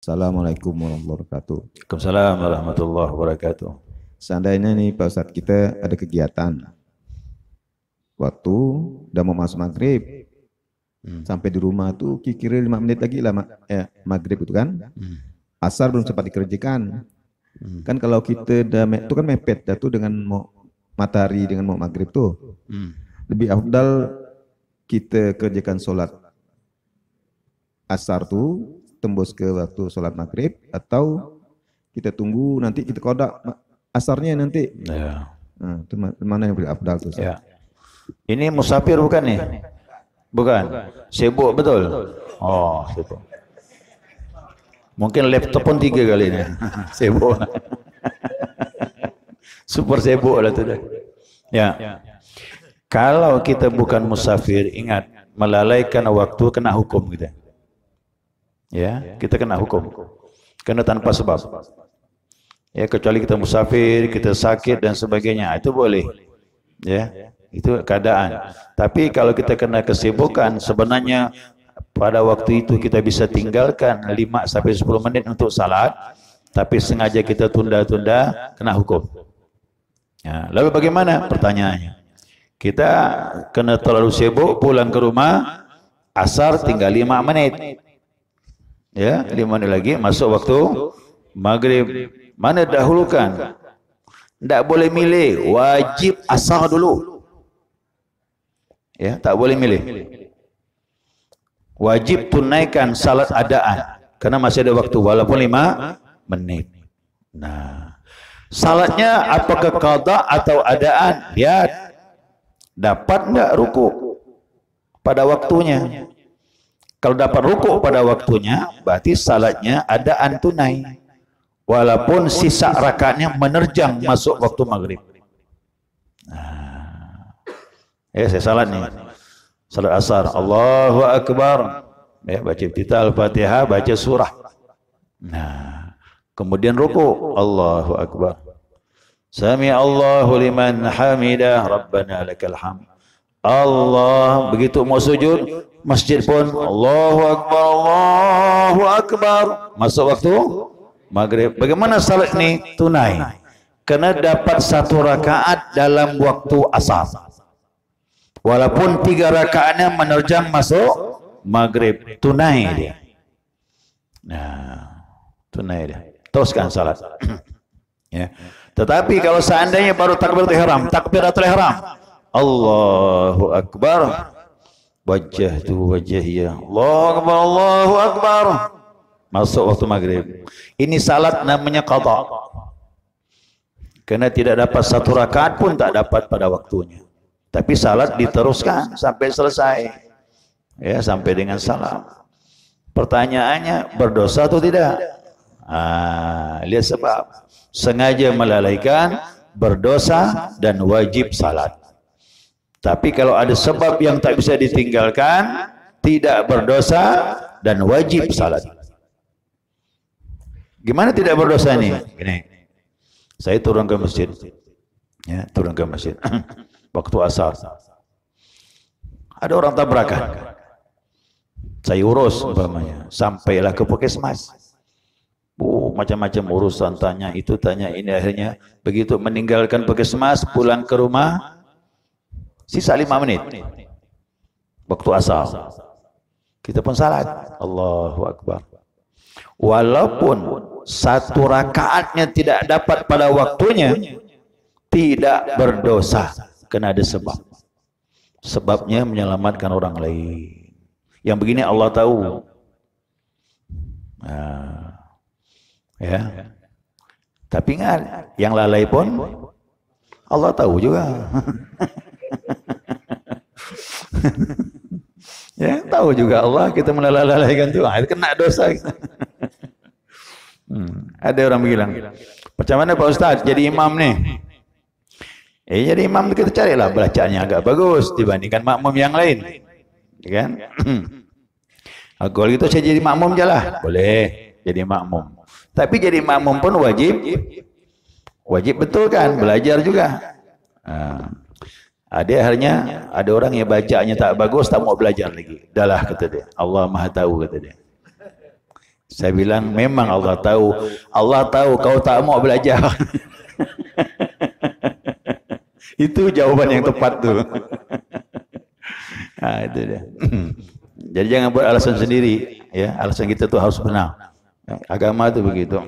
Assalamualaikum warahmatullahi wabarakatuh. Waalaikumsalam warahmatullahi wabarakatuh. Seandainya nih Pak Ustadz kita ada kegiatan, waktu udah mau masuk maghrib, sampai di rumah tuh kira-kira 5 menit lagi lah maghrib itu kan, asar belum sempat dikerjakan. Kan kalau kita itu kan mepet dah tuh dengan mau matahari dengan mau maghrib tuh, lebih afdal kita kerjakan sholat asar tuh tembus ke waktu sholat maghrib atau kita tunggu nanti kita kodak asarnya nanti. Ya. Nah, itu mana yang lebih afdal tuh? Ya. Ini musafir bukan nih? Bukan. Sibuk betul. Oh, sibuk. Mungkin laptop pun 3 kali ini. Sibuk. Super sibuk lah tu dah. Ya. Kalau kita bukan musafir, ingat melalaikan waktu kena hukum kita. Ya, kita kena hukum. Kena tanpa sebab. Ya, kecuali kita musafir, kita sakit dan sebagainya, itu boleh. Ya, itu keadaan. Tapi kalau kita kena kesibukan, sebenarnya pada waktu itu kita bisa tinggalkan 5 sampai 10 menit untuk salat, tapi sengaja kita tunda-tunda, kena hukum. Ya, lalu bagaimana? Pertanyaannya. Kita kena terlalu sibuk, pulang ke rumah, asar tinggal 5 menit. Ya, 5 menit lagi masuk waktu maghrib. Mana dahulukan? Tak boleh milih, wajib asar dulu. Ya, tak boleh milih. Wajib tunaikan salat adaan karena masih ada waktu walaupun 5 menit. Nah, salatnya apakah qada atau adaan? Lihat. Dapat enggak ruku pada waktunya? Kalau dapat rukuk pada waktunya, berarti salatnya adaan tunai. Walaupun sisa rakaatnya menerjang masuk waktu maghrib. Nah. Ya, saya salat nih. Salat asar. Allahu Akbar. Ya, baca kita Al-Fatihah, baca surah. Nah. Kemudian rukuk. Allahu Akbar. Sami Allahu liman hamidah. Rabbana lakal hamd. Allah. Begitu mau sujud, masjid pun Allahu Akbar, Allahu Akbar. Masuk waktu maghrib. Bagaimana salat ini? Tunai. Kena dapat 1 rakaat dalam waktu asar. Walaupun 3 rakaatnya menerjang masuk maghrib. Tunai dia. Nah, tunai dia. Teruskan salat. Ya. Tetapi kalau seandainya baru takbiratul ihram, Allahu Akbar, wajjahtu wajhiya, Allahu Akbar, Allahu Akbar, masuk waktu maghrib. Ini salat namanya qada. Karena tidak dapat 1 rakaat pun tak dapat pada waktunya. Tapi salat diteruskan sampai selesai. Ya, sampai dengan salam. Pertanyaannya, berdosa atau tidak? Lihat sebab. Sengaja melalaikan, berdosa dan wajib salat. Tapi kalau ada sebab yang tak bisa ditinggalkan, tidak berdosa dan wajib salat. Gimana tidak berdosa nih? Gini, saya turun ke masjid. Ya, turun ke masjid. Waktu asar. Ada orang tabrakan. Saya urus umpamanya. Sampailah ke puskesmas. Macam-macam urusan, tanya itu, tanya ini. Akhirnya begitu meninggalkan puskesmas, pulang ke rumah, sisa 5 menit waktu asar, kita pun salat Allahu Akbar. Walaupun 1 rakaatnya tidak dapat pada waktunya, tidak berdosa, kena ada sebab. Sebabnya menyelamatkan orang lain. Yang begini Allah tahu. Ya. Tapi ingat, yang lalai pun Allah tahu juga. Ya, tahu juga Allah kita melalaikan itu, itu kena dosa. Ada orang bilang, macam mana Pak Ustaz jadi imam nih? Jadi imam kita carilah bacaannya agak bagus dibandingkan makmum yang lain, kan? Kalau gitu saya jadi makmum je lah, boleh jadi makmum. Tapi jadi makmum pun wajib betul kan, belajar juga. Akhirnya ada orang yang bacanya tak bagus, tak mau belajar lagi. Dahlah kata dia, Allah Maha tahu kata dia. Saya bilang memang Allah tahu. Allah tahu kau tak mau belajar. Itu jawaban yang tepat tuh. Nah, itu dia. Jadi jangan buat alasan sendiri, ya. Alasan kita tuh harus benar. Agama itu begitu.